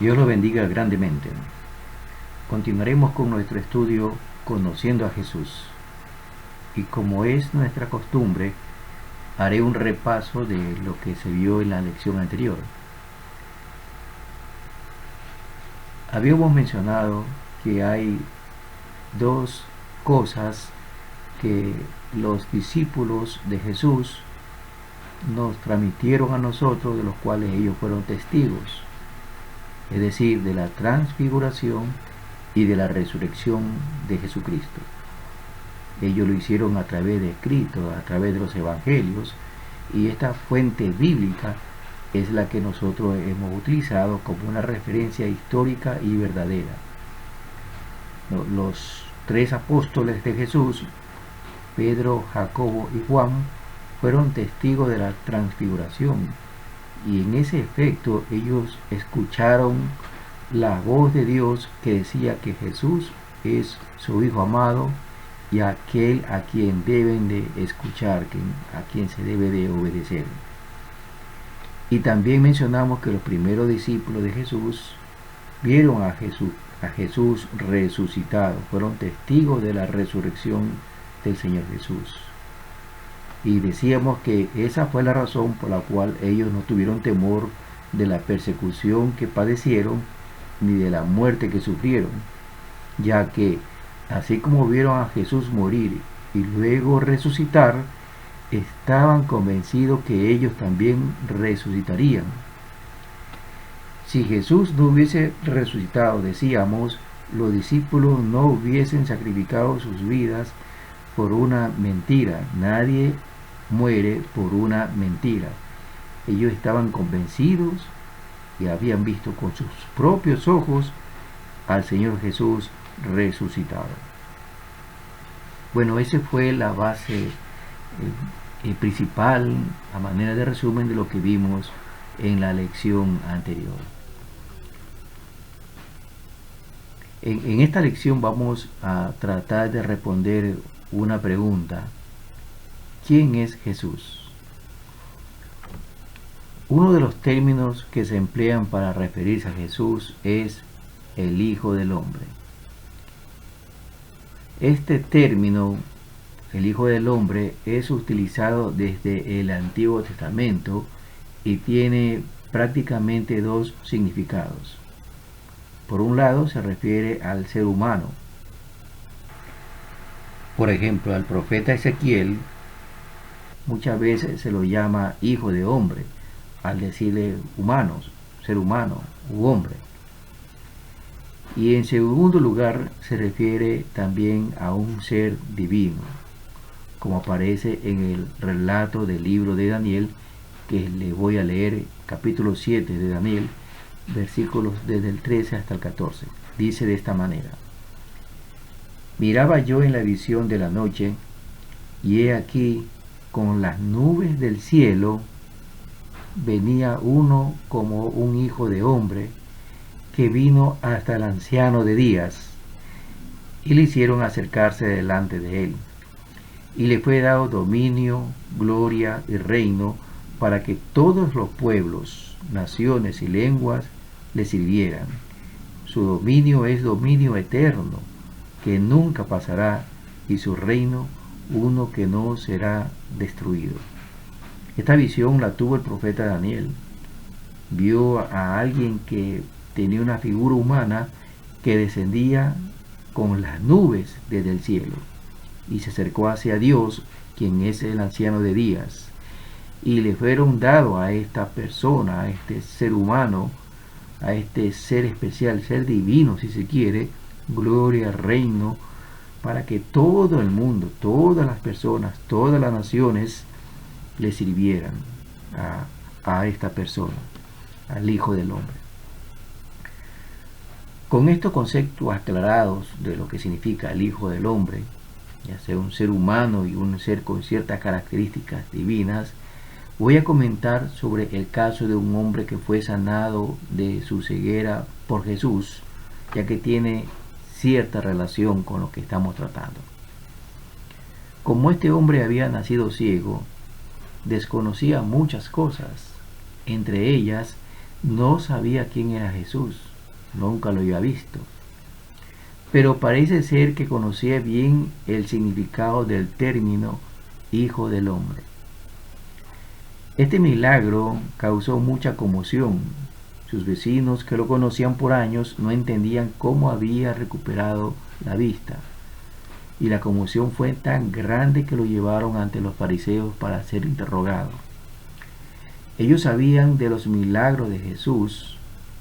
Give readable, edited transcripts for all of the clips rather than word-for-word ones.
Dios lo bendiga grandemente. Continuaremos con nuestro estudio Conociendo a Jesús. Y como es nuestra costumbre, haré un repaso de lo que se vio en la lección anterior. Habíamos mencionado que hay dos cosas que los discípulos de Jesús nos transmitieron a nosotros, de los cuales ellos fueron testigos, es decir, de la transfiguración y de la resurrección de Jesucristo. Ellos lo hicieron a través de escritos, a través de los evangelios, y esta fuente bíblica es la que nosotros hemos utilizado como una referencia histórica y verdadera. Los tres apóstoles de Jesús, Pedro, Jacobo y Juan, fueron testigos de la transfiguración, y en ese efecto ellos escucharon la voz de Dios que decía que Jesús es su Hijo amado y aquel a quien deben de escuchar, a quien se debe de obedecer. Y también mencionamos que los primeros discípulos de Jesús vieron a Jesús resucitado, fueron testigos de la resurrección del Señor Jesús. Y decíamos que esa fue la razón por la cual ellos no tuvieron temor de la persecución que padecieron ni de la muerte que sufrieron, ya que así como vieron a Jesús morir y luego resucitar, estaban convencidos que ellos también resucitarían. Si Jesús no hubiese resucitado, decíamos, los discípulos no hubiesen sacrificado sus vidas por una mentira. Nadie muere por una mentira. Ellos estaban convencidos y habían visto con sus propios ojos al Señor Jesús resucitado. Bueno, esa fue la base principal, a manera de resumen, de lo que vimos en la lección anterior. En esta lección vamos a tratar de responder una pregunta: ¿quién es Jesús? Uno de los términos que se emplean para referirse a Jesús es el Hijo del Hombre. Este término, el Hijo del Hombre, es utilizado desde el Antiguo Testamento y tiene prácticamente dos significados. Por un lado, se refiere al ser humano. Por ejemplo, al profeta Ezequiel muchas veces se lo llama hijo de hombre, al decirle humanos, ser humano u hombre. Y en segundo lugar, se refiere también a un ser divino, como aparece en el relato del libro de Daniel, que le voy a leer, capítulo 7 de Daniel, versículos desde el 13 hasta el 14. Dice de esta manera: miraba yo en la visión de la noche, y he aquí, con las nubes del cielo, venía uno como un hijo de hombre, que vino hasta el anciano de días, y le hicieron acercarse delante de él. Y le fue dado dominio, gloria y reino, para que todos los pueblos, naciones y lenguas le sirvieran. Su dominio es dominio eterno, que nunca pasará, y su reino uno que no será destruido. Esta visión la tuvo el profeta Daniel. Vio a alguien que tenía una figura humana que descendía con las nubes desde el cielo y se acercó hacia Dios, quien es el anciano de días, y le fueron dados a esta persona, a este ser humano, a este ser especial, ser divino si se quiere, gloria, reino, para que todo el mundo, todas las personas, todas las naciones le sirvieran a esta persona, al Hijo del Hombre. Con estos conceptos aclarados de lo que significa el Hijo del Hombre, ya sea un ser humano y un ser con ciertas características divinas, voy a comentar sobre el caso de un hombre que fue sanado de su ceguera por Jesús, ya que tiene cierta relación con lo que estamos tratando. Como este hombre había nacido ciego, desconocía muchas cosas, entre ellas no sabía quién era Jesús, nunca lo había visto, pero parece ser que conocía bien el significado del término Hijo del Hombre. Este milagro causó mucha conmoción. Sus vecinos, que lo conocían por años, no entendían cómo había recuperado la vista. Y la conmoción fue tan grande que lo llevaron ante los fariseos para ser interrogado. Ellos sabían de los milagros de Jesús,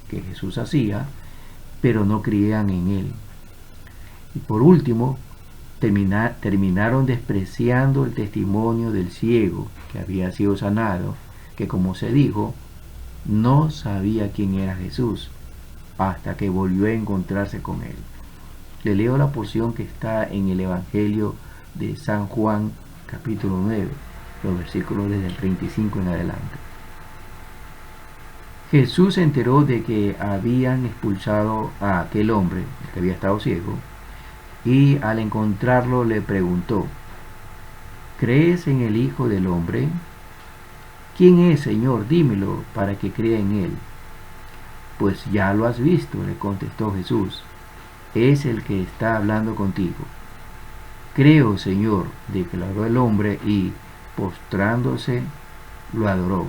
que Jesús hacía, pero no creían en él. Y por último, terminaron despreciando el testimonio del ciego que había sido sanado, que como se dijo, no sabía quién era Jesús hasta que volvió a encontrarse con él. Le leo la porción que está en el Evangelio de San Juan, capítulo 9, los versículos desde el 35 en adelante. Jesús se enteró de que habían expulsado a aquel hombre que había estado ciego, y al encontrarlo le preguntó: ¿crees en el Hijo del Hombre? ¿Quién es, Señor? Dímelo para que crea en él. Pues ya lo has visto, le contestó Jesús. Es el que está hablando contigo. Creo, Señor, declaró el hombre, y postrándose lo adoró.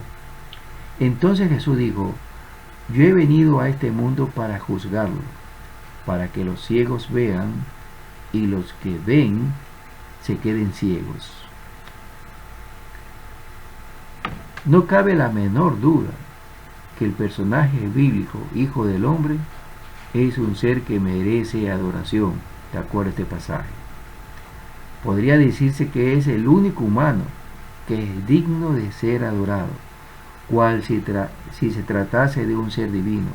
Entonces Jesús dijo: yo he venido a este mundo para juzgarlo, para que los ciegos vean y los que ven se queden ciegos. No cabe la menor duda que el personaje bíblico Hijo del Hombre es un ser que merece adoración, de acuerdo a este pasaje. Podría decirse que es el único humano que es digno de ser adorado, cual si se tratase de un ser divino.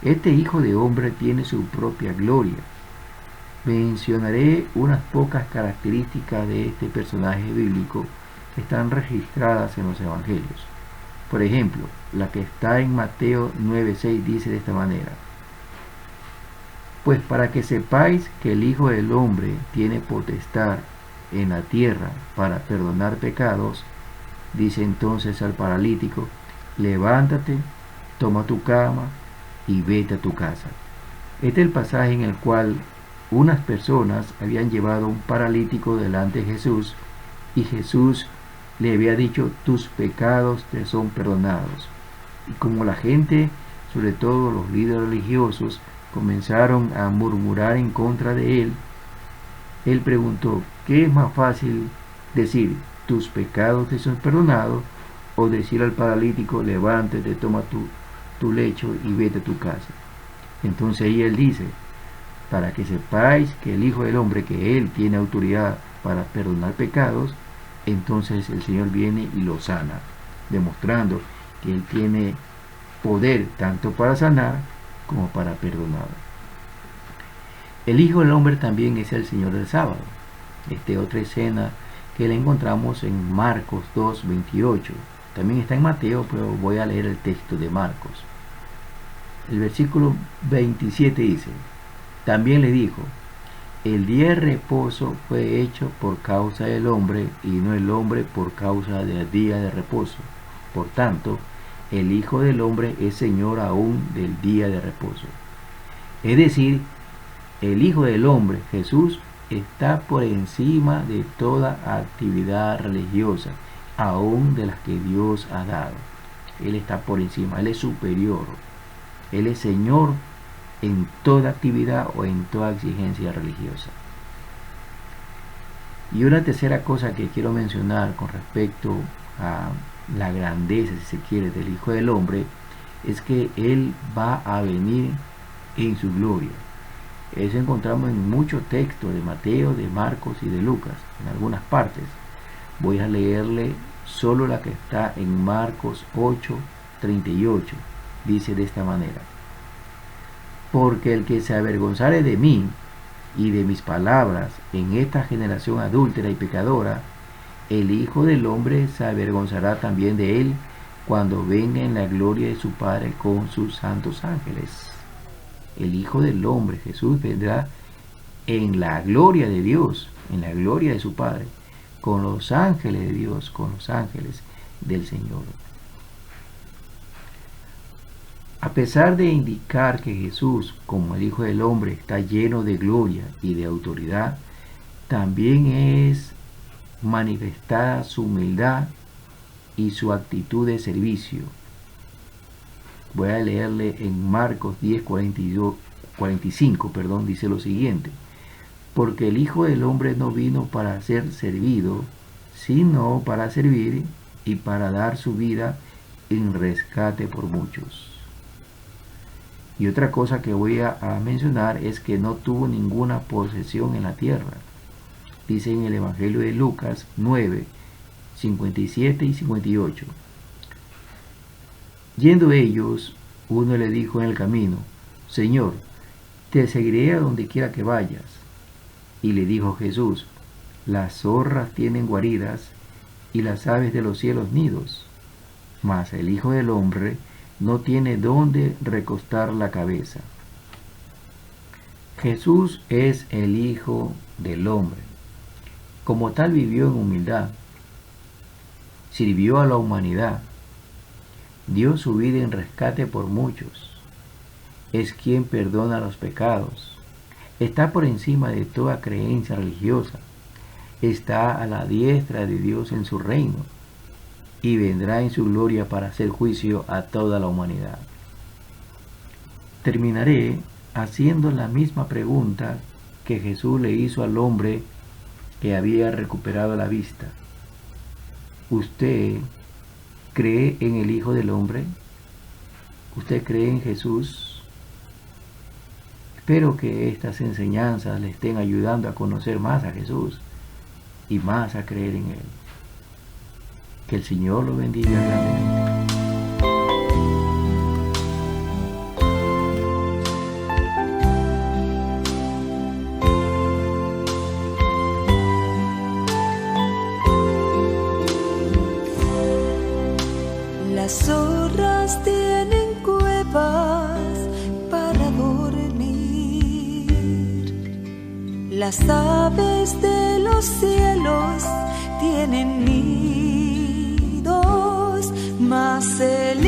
Este Hijo de Hombre tiene su propia gloria. Mencionaré unas pocas características de este personaje bíblico que están registradas en los evangelios. Por ejemplo, la que está en Mateo 9:6 dice de esta manera: pues para que sepáis que el Hijo del Hombre tiene potestad en la tierra para perdonar pecados, dice entonces al paralítico: levántate, toma tu cama y vete a tu casa. Este es el pasaje en el cual unas personas habían llevado un paralítico delante de Jesús, y Jesús le había dicho: tus pecados te son perdonados. Y como la gente, sobre todo los líderes religiosos, comenzaron a murmurar en contra de él, él preguntó: ¿qué es más fácil decir, tus pecados te son perdonados, o decir al paralítico, levántate, toma tu lecho y vete a tu casa? Entonces ahí él dice: para que sepáis que el Hijo del Hombre, que él tiene autoridad para perdonar pecados, entonces el Señor viene y lo sana, demostrando que él tiene poder tanto para sanar como para perdonar. El Hijo del Hombre también es el Señor del sábado. Esta es otra escena que la encontramos en Marcos 2:28. También está en Mateo, pero voy a leer el texto de Marcos. El versículo 27 dice: también le dijo: el día de reposo fue hecho por causa del hombre, y no el hombre por causa del día de reposo. Por tanto, el Hijo del Hombre es Señor aún del día de reposo. Es decir, el Hijo del Hombre, Jesús, está por encima de toda actividad religiosa, aún de las que Dios ha dado. Él está por encima, Él es superior. Él es Señor en toda actividad o en toda exigencia religiosa. Y una tercera cosa que quiero mencionar con respecto a la grandeza, si se quiere, del Hijo del Hombre, es que Él va a venir en su gloria. Eso encontramos en muchos textos de Mateo, de Marcos y de Lucas, en algunas partes. Voy a leerle solo la que está en Marcos 8:38. Dice de esta manera: porque el que se avergonzare de mí y de mis palabras en esta generación adúltera y pecadora, el Hijo del Hombre se avergonzará también de él cuando venga en la gloria de su Padre con sus santos ángeles. El Hijo del Hombre, Jesús, vendrá en la gloria de Dios, en la gloria de su Padre, con los ángeles de Dios, con los ángeles del Señor. A pesar de indicar que Jesús, como el Hijo del Hombre, está lleno de gloria y de autoridad, también es manifestada su humildad y su actitud de servicio. Voy a leerle en Marcos 10:45, dice lo siguiente: porque el Hijo del Hombre no vino para ser servido, sino para servir y para dar su vida en rescate por muchos. Y otra cosa que voy a mencionar es que no tuvo ninguna posesión en la tierra. Dice en el Evangelio de Lucas 9:57 y 58. Yendo ellos, uno le dijo en el camino: Señor, te seguiré a donde quiera que vayas. Y le dijo Jesús: las zorras tienen guaridas y las aves de los cielos nidos, mas el Hijo del Hombre no tiene dónde recostar la cabeza. Jesús es el Hijo del Hombre. Como tal vivió en humildad, sirvió a la humanidad, dio su vida en rescate por muchos, es quien perdona los pecados, está por encima de toda creencia religiosa, está a la diestra de Dios en su reino, y vendrá en su gloria para hacer juicio a toda la humanidad. Terminaré haciendo la misma pregunta que Jesús le hizo al hombre que había recuperado la vista. ¿Usted cree en el Hijo del Hombre? ¿Usted cree en Jesús? Espero que estas enseñanzas le estén ayudando a conocer más a Jesús y más a creer en Él. Que el Señor lo bendiga grandemente. Las zorras tienen cuevas para dormir, las aves de los cielos tienen nidos, mas el